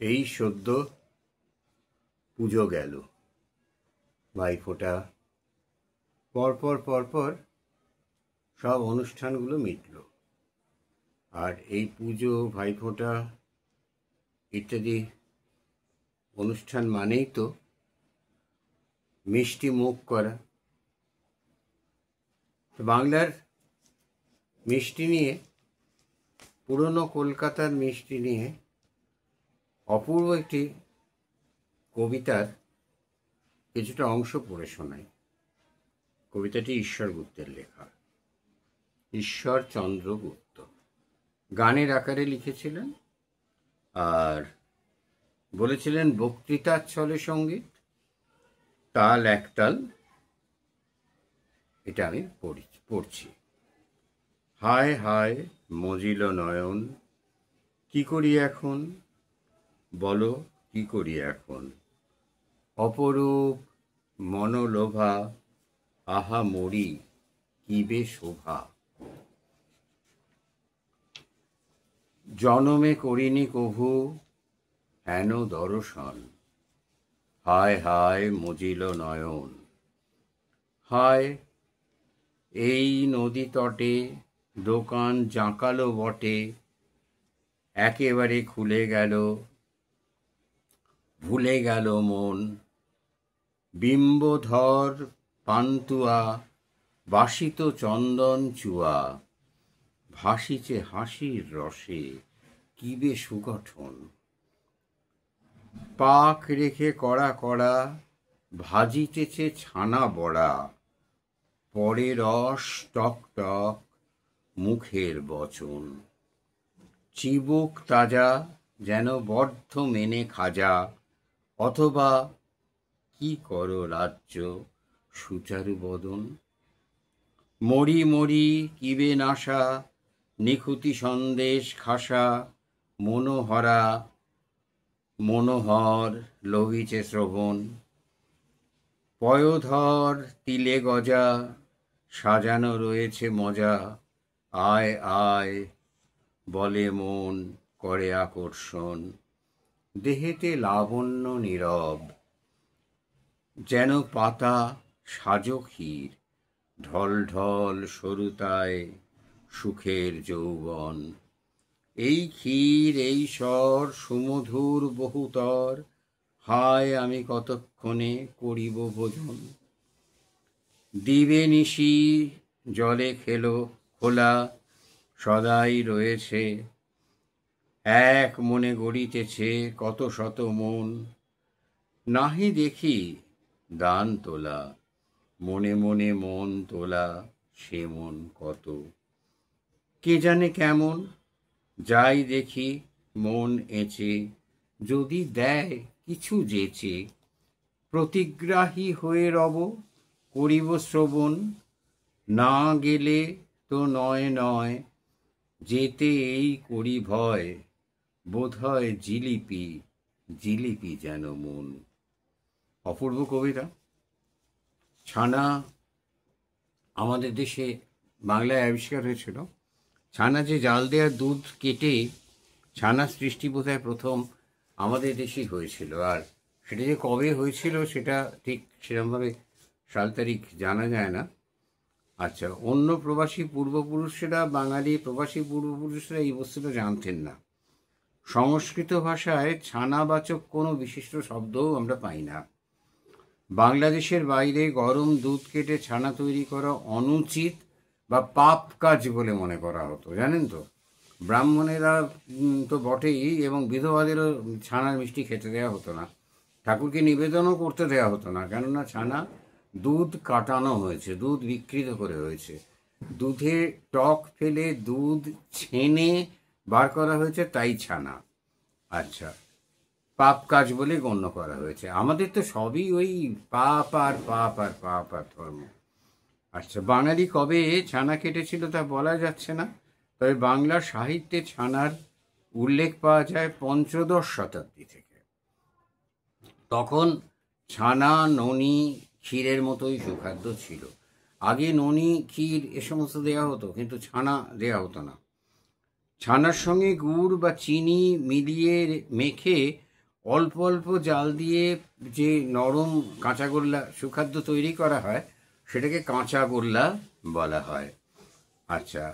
এই সদ্য পুজো গেল, ভাইফোঁটা পরপর পরপর সব অনুষ্ঠানগুলো মিটল। আর এই পুজো, ভাইফোঁটা ইত্যাদি অনুষ্ঠান মানেই তো মিষ্টি মুখ করা। তো বাংলার মিষ্টি নিয়ে, পুরনো কলকাতার মিষ্টি নিয়ে অপূর্ব একটি কবিতার কিছুটা অংশ পড়ে শোনাই। কবিতাটি ঈশ্বর গুপ্তের লেখা। ঈশ্বরচন্দ্র গুপ্ত গানের আকারে লিখেছিলেন আর বলেছিলেন বক্তৃতার ছলে সঙ্গীত, তাল একতাল। এটা আমি পড়ছি। হায় হায় মজিল নয়ন, কি করি এখন, বলো কি করি এখন। অপরূপ মনোলোভা, আহা মরি কি বে শোভা। জনমে করিনি কভু হেন দর্শন, হায় হায় মজিল নয়ন। হায় এই নদী তটে দোকান জাঁকালো বটে, একেবারে খুলে গেল, ভুলে গেল মন। বিম্বধর পান্তুয়া, বাসিত চন্দন চুয়া, ভাসিছে হাসির রসে কি বে সুগঠন। পাক রেখে কড়া কড়া, ভাজিতেছে ছানা বড়া, পরে রস টক টক মুখের বচন। চিবুক তাজা যেন বদ্ধ মেনে খাজা, অথবা কি করো রাজ্য সুচারু বদন। মরি মরি কিবে নাশা, নিখুতি সন্দেশ খাসা, মনোহরা মনোহর লোভিছে শ্রবণ। পয়োধর তিলে গজা, সাজানো রয়েছে মজা, আয় আয় বলে মন করে আকর্ষণ। দেহেতে লাবণ্য নীরব, যেন পাতা সাজো ক্ষীর, ঢল ঢল সরুতায় সুখের যৌবন। এই ক্ষীর এই স্বর সুমধুর বহুতর, হায় আমি কতক্ষণে করিব ভোজন। দিবে নিশি জলে খেলো খোলা, সদাই রয়েছে এক মনে গড়িতেছে কত শত মন। নাহি দেখি দান তোলা, মনে মনে মন তোলা সে মন কত। কে জানে কেমন, যাই দেখি মন এঁচে, যদি দেয় কিছু যেচে। প্রতিগ্রাহী হয়ে রব, করিব শ্রবণ, না গেলে তো নয় নয়, যেতে এই করি ভয়, বোধহয় জিলিপি জিলিপি যেন মন। অপূর্ব কবিতা। ছানা আমাদের দেশে বাংলায় আবিষ্কার হয়েছিল। ছানা যে জাল দেওয়া দুধ কেটে ছানা সৃষ্টি বোধহয় প্রথম আমাদের দেশেই হয়েছিল। আর সেটা যে কবে হয়েছিল সেটা ঠিক সেরকমভাবে সাল তারিখ জানা যায় না। আচ্ছা, অন্য প্রবাসী পূর্বপুরুষেরা, বাঙালি প্রবাসী পূর্বপুরুষরা এই বস্তুটা জানতেন না। সংস্কৃত ভাষায় ছানাবাচক কোনো বিশিষ্ট শব্দও আমরা পাই না। বাংলাদেশের বাইরে গরম দুধ কেটে ছানা তৈরি করা অনুচিত বা পাপ কাজ বলে মনে করা হতো, জানেন তো। ব্রাহ্মণেরা তো বটেই, এবং বিধবাদেরও ছানার মিষ্টি খেতে দেওয়া হতো না, ঠাকুরকে নিবেদনও করতে দেওয়া হতো না। কেননা ছানা দুধ কাটানো হয়েছে, দুধ বিকৃত করে হয়েছে, দুধে টক ফেলে দুধ ছেনে বার করা হয়েছে, তাই ছানা। আচ্ছা, পাপ কাজ বলে গণ্য করা হয়েছে। আমাদের তো সবই ওই পাপ আর পাপ আর পাপ আর ধর্ম। আচ্ছা, বাঙালি কবে ছানা কেটেছিল তা বলা যাচ্ছে না, তবে বাংলা সাহিত্যে ছানার উল্লেখ পাওয়া যায় পঞ্চদশ শতাব্দী থেকে। তখন ছানা, ননি, ক্ষীরের মতোই সুখাদ্য ছিল। আগে ননি, ক্ষীর এ সমস্ত দেওয়া হতো, কিন্তু ছানা দেওয়া হতো না। ছানার সঙ্গে গুড় বা চিনি মিলিয়ে মেখে অল্প অল্প জাল দিয়ে যে নরম কাঁচাগোল্লা সুখাদ্য তৈরি করা হয় সেটাকে কাঁচাগোল্লা বলা হয়। আচ্ছা,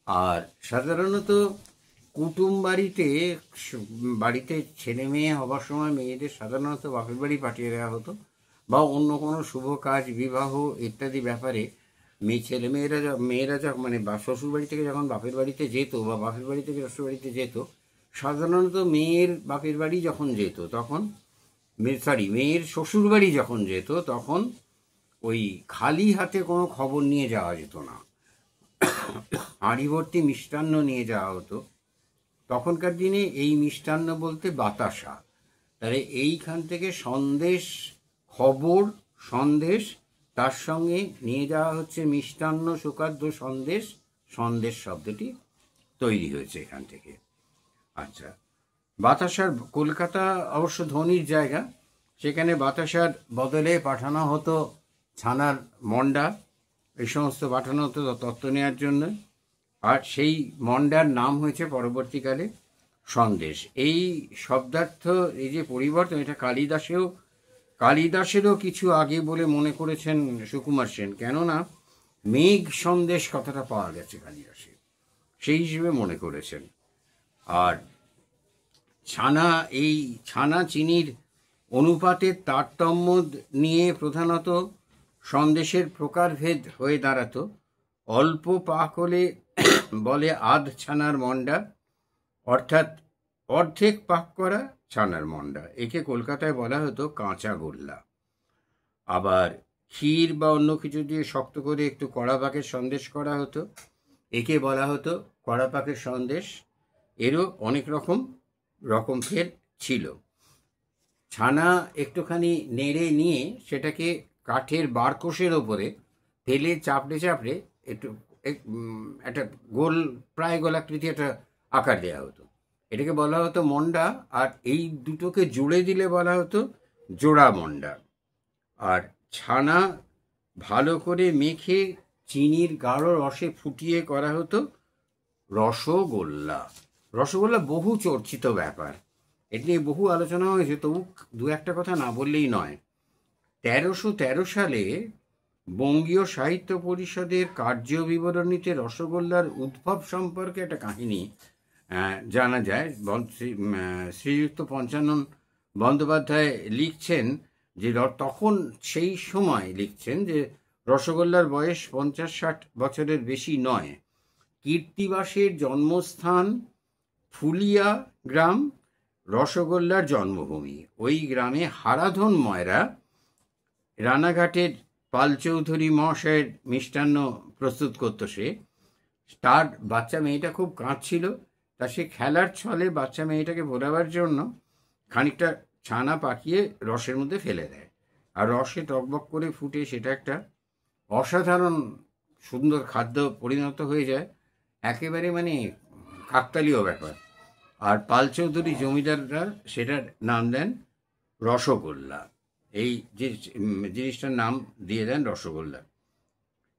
আর সাধারণত কুটুম বাড়িতে ছেলে মেয়ে হবার সময় মেয়েদের সাধারণত বাপের বাড়ি পাঠিয়ে দেওয়া হতো, বা অন্য কোনো শুভ কাজ, বিবাহ ইত্যাদি ব্যাপারে মেয়েরা যখন মানে শ্বশুর বাড়ি থেকে যখন বাপের বাড়িতে যেত, বা বাপের বাড়ি থেকে শ্বশুর বাড়িতে যেত, সাধারণত মেয়ের বাপের বাড়ি যখন যেত তখন মেয়ের শ্বশুর বাড়ি যখন যেত তখন ওই খালি হাতে কোনো খবর নিয়ে যাওয়া যেত না, হাঁড়ি ভর্তি মিষ্টান্ন নিয়ে যাওয়া হতো। তখনকার দিনে এই মিষ্টান্ন বলতে বাতাসা। তাহলে এইখান থেকে সন্দেশ, তার সঙ্গে নিয়ে যাওয়া হচ্ছে মিষ্টান্ন, সুখাদ্য, সন্দেশ শব্দটি তৈরি হয়েছে এখান থেকে। আচ্ছা, বাতাসার, কলকাতা অবশ্য ধনির জায়গা, সেখানে বাতাসার বদলে পাঠানো হতো ছানার মন্ডা, এই সমস্ত পাঠানো হতো তত্ত্ব নেওয়ার জন্য। আর সেই মন্ডার নাম হয়েছে পরবর্তীকালে সন্দেশ। এই শব্দার্থ, এই যে পরিবর্তন, এটা কালিদাসেরও কিছু আগে বলে মনে করেছেন সুকুমার সেন, কেননা মেঘ সন্দেশ কথাটা পাওয়া গেছে কালিদাসে, সেই হিসেবে মনে করেছেন। আর ছানা চিনির অনুপাতের তারতম্য নিয়ে প্রধানত সন্দেশের প্রকারভেদ হয়ে দাঁড়াতো। অল্প পাক হলে বলে আধ ছানার মন্ডা, অর্থাৎ অর্ধেক পাক করা ছানার মন্ডা। একে কলকাতায় বলা হতো কাঁচা গোল্লা। আবার ক্ষীর বা অন্য কিছু দিয়ে শক্ত করে একটু কড়া পাকের সন্দেশ করা হতো, একে বলা হতো কড়া পাকের সন্দেশ। এরও অনেক রকম ফের ছিল। ছানা একটুখানি নেড়ে নিয়ে সেটাকে কাঠের বারকোষের ওপরে ফেলে চাপড়ে একটা প্রায় গোলাকৃতি একটা আকার দেওয়া হতো, এটাকে বলা হতো মন্ডা। আর এই দুটোকে জুড়ে দিলে বলা হতো জোড়া মন্ডা। আর ছানা ভালো করে মেখে চিনির গাঢ় রসে ফুটিয়ে করা হতো রসগোল্লা। রসগোল্লা বহু চর্চিত ব্যাপার, এটি নিয়ে বহু আলোচনা হয়েছে, তবু দু একটা কথা না বললেই নয়। 1313 সালে বঙ্গীয় সাহিত্য পরিষদের কার্য বিবরণীতে রসগোল্লার উদ্ভব সম্পর্কে একটা কাহিনী জানা যায়। শ্রীযুক্ত পঞ্চানন বন্দ্যোপাধ্যায় লিখছেন যে সেই সময় লিখছেন যে রসগোল্লার বয়স 50-60 বছরের বেশি নয়। কীর্তিবাসের জন্মস্থান ফুলিয়া গ্রাম, রসগোল্লার জন্মভূমি। ওই গ্রামে হারাধন ময়রা রানাঘাটের পালচৌধুরী মহাশয়ের মিষ্টান্ন প্রস্তুত করত। তার বাচ্চা মেয়েটা খুব কাঁদছিল, তা সে খেলার ছলে বাচ্চা মেয়েটাকে ভোলাবার জন্য খানিকটা ছানা পাকিয়ে রসের মধ্যে ফেলে দেয়, আর রসে টকবক করে ফুটে সেটা একটা অসাধারণ সুন্দর খাদ্য পরিণত হয়ে যায়, একেবারে মানে কাকতালীয় ব্যাপার। আর পালচৌধুরী জমিদাররা সেটার নাম দেন রসগোল্লা, এই যে জিনিসটার নাম দিয়ে দেন রসগোল্লা।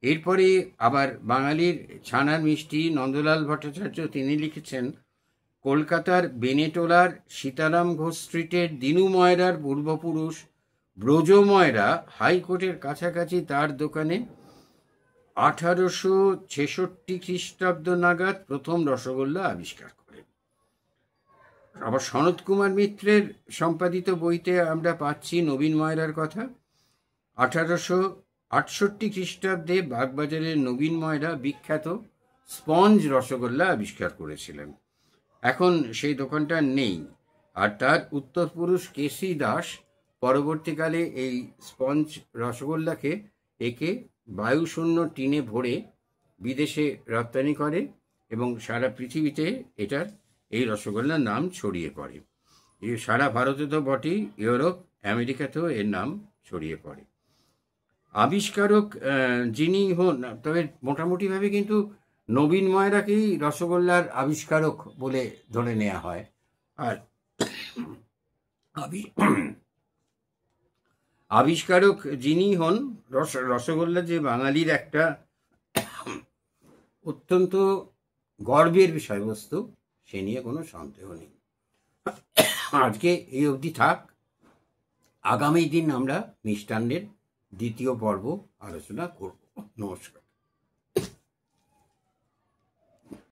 এরপরে আবার বাঙালির ছানার মিষ্টি নন্দলাল ভট্টাচার্য তিনি লিখেছেন, কলকাতার বেনেটোলার সীতারাম ঘোষ স্ট্রিটের দিনু ময়রার পূর্বপুরুষ ব্রজ ময়রা হাইকোর্টের কাছাকাছি তার দোকানে 1866 খ্রিস্টাব্দ নাগাদ প্রথম রসগোল্লা আবিষ্কার করেন। আবার সনত কুমার মিত্রের সম্পাদিত বইতে আমরা পাচ্ছি নবীন ময়রার কথা। 1868 খ্রিস্টাব্দে বাগবাজারের নবীন ময়রা বিখ্যাত স্পঞ্জ রসগোল্লা আবিষ্কার করেছিলেন। এখন সেই দোকানটা নেই। আর তার উত্তরপুরুষ কেসি দাস পরবর্তীকালে এই স্পঞ্জ রসগোল্লাকে একে বায়ুশূন্য টিনে ভরে বিদেশে রপ্তানি করে এবং সারা পৃথিবীতে এই রসগোল্লার নাম ছড়িয়ে পড়ে। সারা ভারতে তো বটেই, ইউরোপ আমেরিকাতেও এর নাম ছড়িয়ে পড়ে। আবিষ্কারক যিনি হন, তবে মোটামুটিভাবে কিন্তু নবীন ময়রাকেই রসগোল্লার আবিষ্কারক বলে ধরে নেওয়া হয়। আর আবিষ্কারক যিনি হন, রসগোল্লা যে বাঙালির একটা অত্যন্ত গর্বের বিষয়বস্তু, সে নিয়ে কোনো সন্দেহ নেই। আজকে এই অবধি থাক। আগামী দিন আমরা মিষ্টান্নের দ্বিতীয় পর্ব আলোচনা করব। নমস্কার।